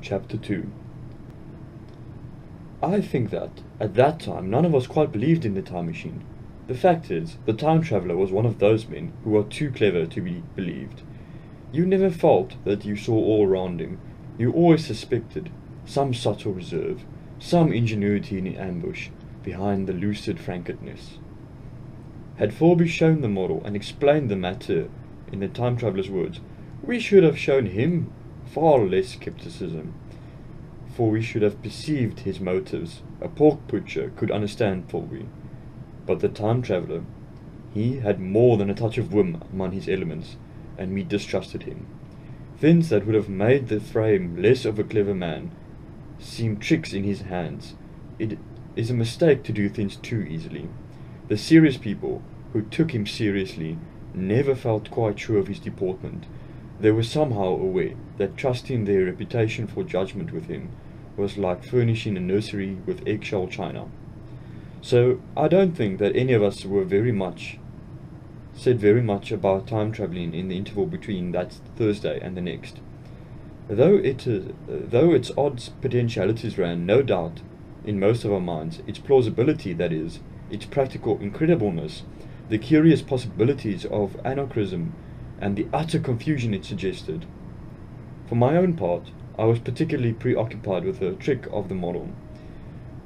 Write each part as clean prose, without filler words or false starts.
Chapter 2. I think that, at that time, none of us quite believed in the time machine. The fact is, the time traveller was one of those men who are too clever to be believed. You never felt that you saw all around him. You always suspected some subtle reserve, some ingenuity in ambush, behind the lucid frankness. Had Forby shown the model and explained the matter in the time traveller's words, we should have shown him far less skepticism, for we should have perceived his motives. A pork butcher could understand Forby, but the time traveller, he had more than a touch of whim among his elements, and we distrusted him. Things that would have made the frame less of a clever man seem tricks in his hands. It is a mistake to do things too easily. The serious people who took him seriously never felt quite sure of his deportment. They were somehow aware that trusting their reputation for judgment with him was like furnishing a nursery with eggshell china. So I don't think that any of us said very much about time travelling in the interval between that Thursday and the next. Though its odd potentialities ran, no doubt, in most of our minds, its plausibility, that is, its practical incredibleness, the curious possibilities of anachronism, and the utter confusion it suggested. For my own part, I was particularly preoccupied with the trick of the model.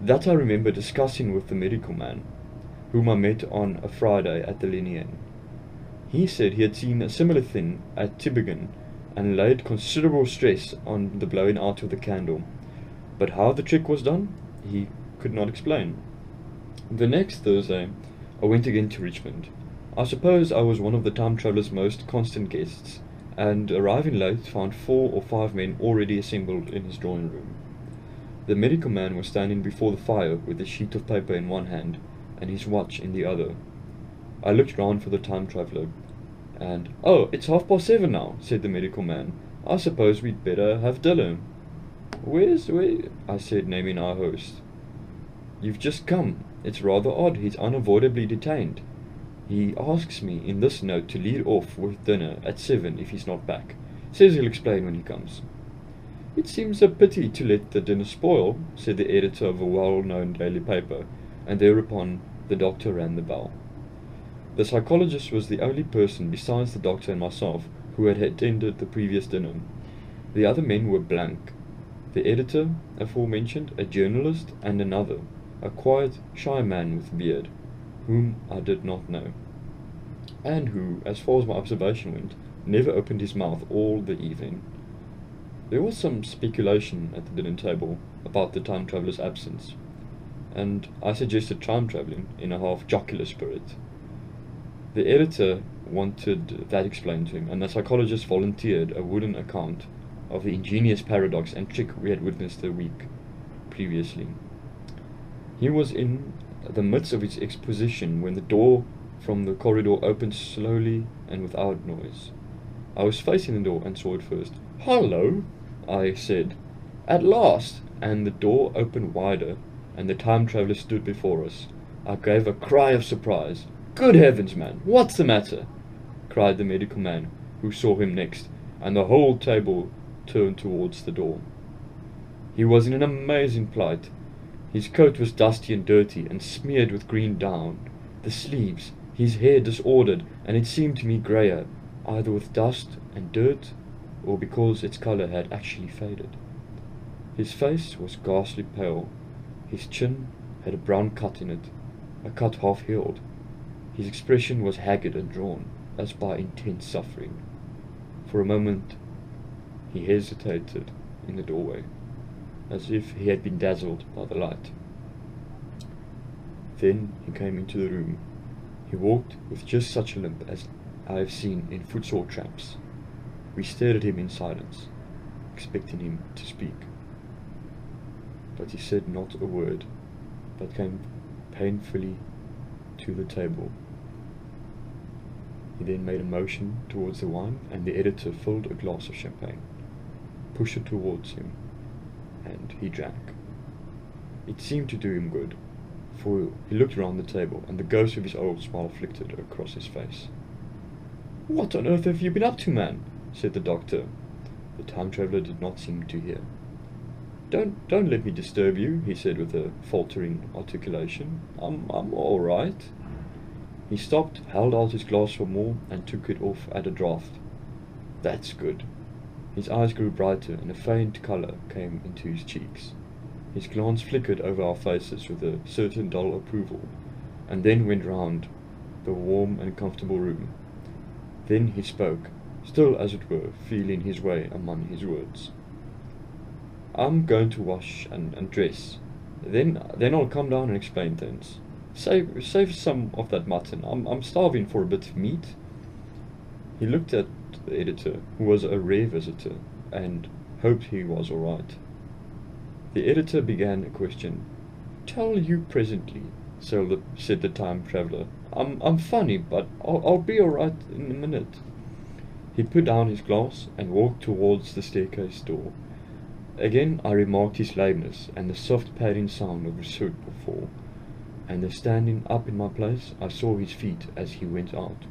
That I remember discussing with the medical man, whom I met on a Friday at the Linnean. He said he had seen a similar thing at Tübingen, and laid considerable stress on the blowing out of the candle, but how the trick was done, he could not explain. The next Thursday, I went again to Richmond. I suppose I was one of the time traveller's most constant guests, and arriving late found 4 or 5 men already assembled in his drawing room. The medical man was standing before the fire with a sheet of paper in one hand and his watch in the other. I looked round for the time traveller, and "Oh, it's 7:30 now," said the medical man. "I suppose we'd better have dinner." Where?" I said, naming our host. "You've just come. It's rather odd, he's unavoidably detained. He asks me in this note to lead off with dinner at 7 if he's not back. Says he'll explain when he comes." "It seems a pity to let the dinner spoil," said the editor of a well-known daily paper, and thereupon the doctor rang the bell. The psychologist was the only person besides the doctor and myself who had attended the previous dinner. The other men were blank. The editor, aforementioned, a journalist, and another, a quiet, shy man with a beard, whom I did not know, and who, as far as my observation went, never opened his mouth all the evening. There was some speculation at the dinner table about the time traveller's absence, and I suggested time travelling in a half jocular spirit. The editor wanted that explained to him, and the psychologist volunteered a wooden account of the ingenious paradox and trick we had witnessed a week previously. He was in the midst of his exposition when the door from the corridor opened slowly and without noise. I was facing the door and saw it first. "Hello," I said. "At last!" And the door opened wider, and the time traveller stood before us. I gave a cry of surprise. "Good heavens, man, what's the matter?" cried the medical man, who saw him next, and the whole table turned towards the door. He was in an amazing plight. His coat was dusty and dirty, and smeared with green down. The sleeves, his hair disordered, and it seemed to me greyer, either with dust and dirt, or because its colour had actually faded. His face was ghastly pale. His chin had a brown cut in it, a cut half healed. His expression was haggard and drawn, as by intense suffering. For a moment he hesitated in the doorway, as if he had been dazzled by the light. Then he came into the room. He walked with just such a limp as I have seen in footsore tramps. We stared at him in silence, expecting him to speak. But he said not a word, but came painfully to the table. He then made a motion towards the wine, and the editor filled a glass of champagne, pushed it towards him, and he drank. It seemed to do him good, for he looked round the table, and the ghost of his old smile flickered across his face. "What on earth have you been up to, man?" said the doctor. The time traveller did not seem to hear. Don't let me disturb you, he said with a faltering articulation. I'm all right. He stopped, held out his glass for more, and took it off at a draught. That's good. His eyes grew brighter, and a faint colour came into his cheeks. His glance flickered over our faces with a certain dull approval, and then went round the warm and comfortable room. Then he spoke, still as it were, feeling his way among his words. I'm going to wash and dress. Then I'll come down and explain things. Save some of that mutton. I'm starving for a bit of meat. He looked at the editor, who was a rare visitor, and hoped he was all right. The editor began a question. Tell you presently, said the time traveller. I'm funny, but I'll be all right in a minute. He put down his glass and walked towards the staircase door. Again I remarked his lameness and the soft padding sound of his foot before, and standing up in my place I saw his feet as he went out.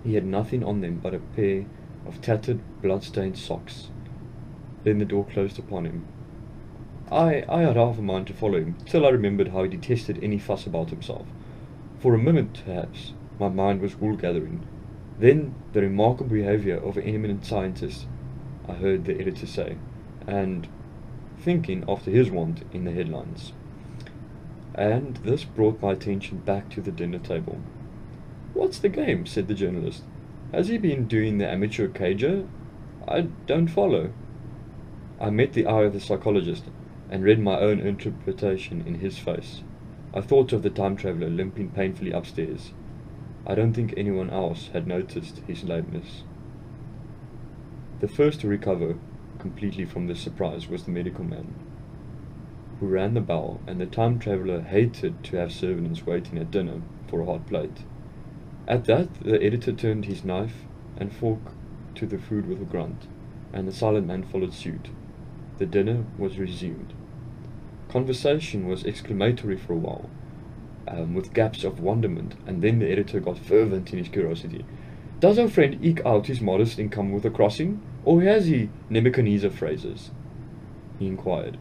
He had nothing on them but a pair of tattered, blood-stained socks. Then the door closed upon him. I had half a mind to follow him, till I remembered how he detested any fuss about himself. For a minute, perhaps, my mind was wool-gathering. Then the remarkable behaviour of an eminent scientist, I heard the editor say, and thinking after his wont in the headlines. And this brought my attention back to the dinner table. What's the game? Said the journalist. Has he been doing the amateur cager? I don't follow. I met the eye of the psychologist and read my own interpretation in his face. I thought of the time traveller limping painfully upstairs. I don't think anyone else had noticed his lameness. The first to recover completely from this surprise was the medical man, who rang the bell, and the time traveller hated to have servants waiting at dinner for a hot plate. At that, the editor turned his knife and fork to the food with a grunt, and the silent man followed suit. The dinner was resumed. Conversation was exclamatory for a while, with gaps of wonderment, and then the editor got fervent in his curiosity. Does our friend eke out his modest income with a crossing, or has he Nebuchadnezzar phrases? He inquired.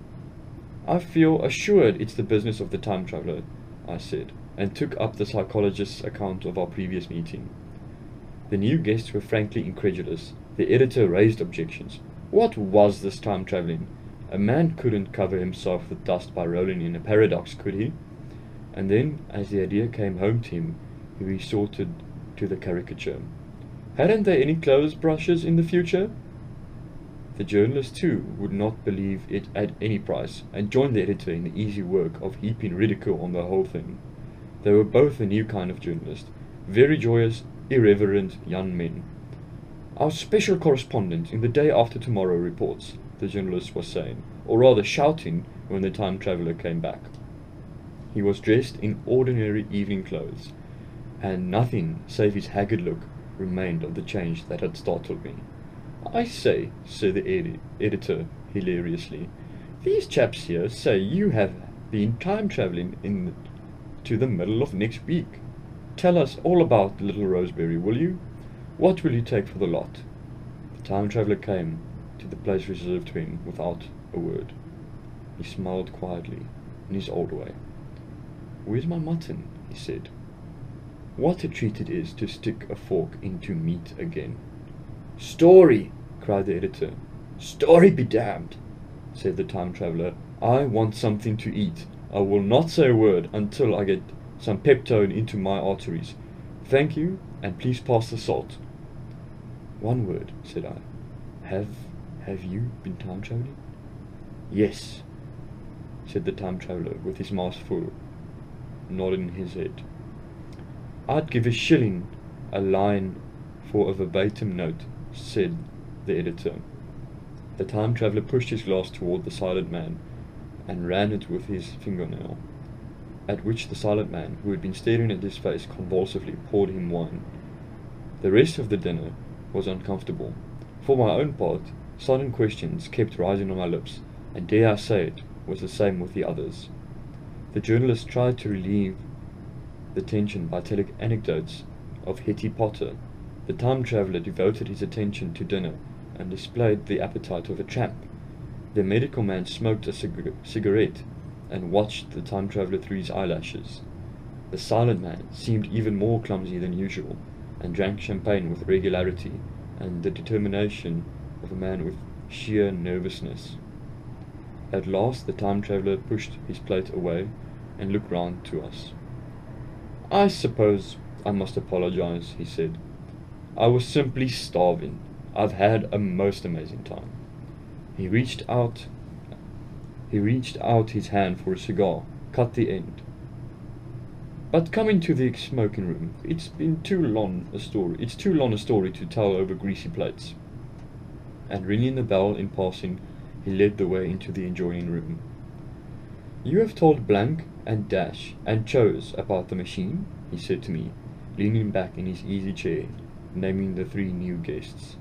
I feel assured it's the business of the time traveller, I said, and took up the psychologist's account of our previous meeting. The new guests were frankly incredulous. The editor raised objections. What was this time travelling? A man couldn't cover himself with dust by rolling in a paradox, could he? And then, as the idea came home to him, he resorted to the caricature. Hadn't they any clothes brushes in the future? The journalist, too, would not believe it at any price, and joined the editor in the easy work of heaping ridicule on the whole thing. They were both a new kind of journalist, very joyous, irreverent young men. Our special correspondent in the Day After Tomorrow reports, the journalist was saying, or rather shouting when the time traveller came back. He was dressed in ordinary evening clothes, and nothing save his haggard look remained of the change that had startled me. I say, said the editor hilariously, these chaps here say you have been time travelling to the middle of next week. Tell us all about little Roseberry, will you? What will you take for the lot? The time traveller came to the place reserved to him without a word. He smiled quietly, in his old way. Where's my mutton? He said. What a treat it is to stick a fork into meat again. Story! Cried the editor. Story be damned, said the time traveller. I want something to eat. I will not say a word until I get some peptone into my arteries. Thank you, and please pass the salt. One word, said I. Have you been time travelling? Yes, said the time traveller with his mouth full, nodding his head. I'd give a shilling a line for a verbatim note, said the editor. The time traveller pushed his glass toward the silent man and ran it with his fingernail, at which the silent man, who had been staring at his face convulsively, poured him wine. The rest of the dinner was uncomfortable. For my own part, sudden questions kept rising on my lips, and dare I say it, was the same with the others. The journalist tried to relieve the tension by telling anecdotes of Hetty Potter. The time traveller devoted his attention to dinner and displayed the appetite of a tramp. The medical man smoked a cigarette and watched the time traveller through his eyelashes. The silent man seemed even more clumsy than usual, and drank champagne with regularity and the determination of a man with sheer nervousness. At last the time traveller pushed his plate away and looked round to us. "I suppose I must apologize," he said. "I was simply starving. I've had a most amazing time." He reached out his hand for a cigar, cut the end. "But coming to the smoking room, it's too long a story to tell over greasy plates." And ringing the bell in passing, he led the way into the adjoining room. "You have told blank and dash and chose about the machine?" he said to me, leaning back in his easy chair, naming the 3 new guests.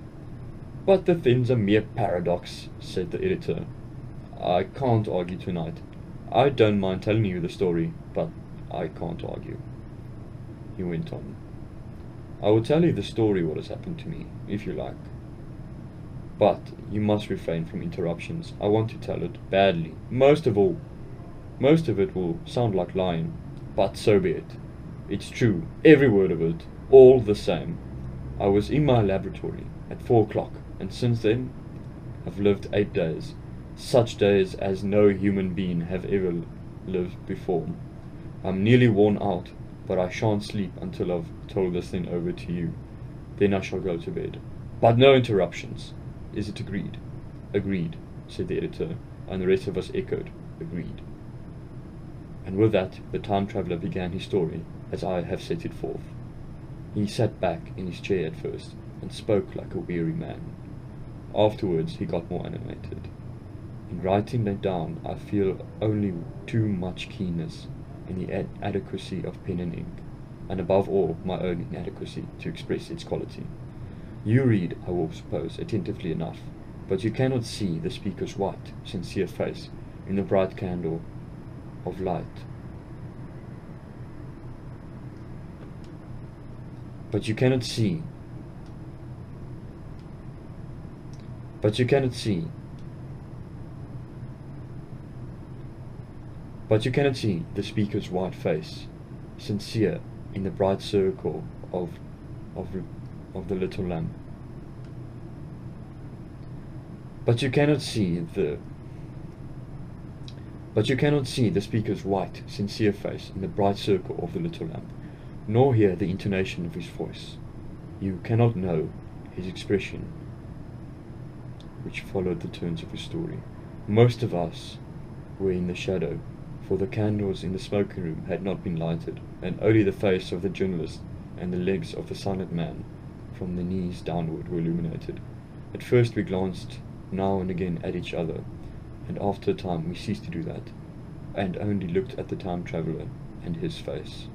"But the thing's a mere paradox," said the editor. "I can't argue tonight. I don't mind telling you the story, but I can't argue." He went on. "I will tell you the story what has happened to me, if you like. But you must refrain from interruptions. I want to tell it badly. Most of it will sound like lying, but so be it. It's true, every word of it, all the same. I was in my laboratory at 4 o'clock, and since then I've lived 8 days, such days as no human being have ever lived before. I'm nearly worn out, but I shan't sleep until I've told this thing over to you. Then I shall go to bed. But no interruptions. Is it agreed?" "Agreed," said the editor, and the rest of us echoed, "Agreed." And with that, the time traveller began his story, as I have set it forth. He sat back in his chair at first, and spoke like a weary man. Afterwards he got more animated. In writing it down, I feel only too much keenness in the inadequacy of pen and ink, and above all my own inadequacy to express its quality. You read, I will suppose, attentively enough, but you cannot see the speaker's white, sincere face in the bright candle of light. But you cannot see the speaker's white face, sincere in the bright circle of the little lamp. But you cannot see the speaker's white, sincere face in the bright circle of the little lamp, nor hear the intonation of his voice. You cannot know his expression, which followed the turns of his story. Most of us were in the shadow, for the candles in the smoking room had not been lighted, and only the face of the journalist and the legs of the silent man from the knees downward were illuminated. At first we glanced now and again at each other, and after a time we ceased to do that, and only looked at the time traveller and his face.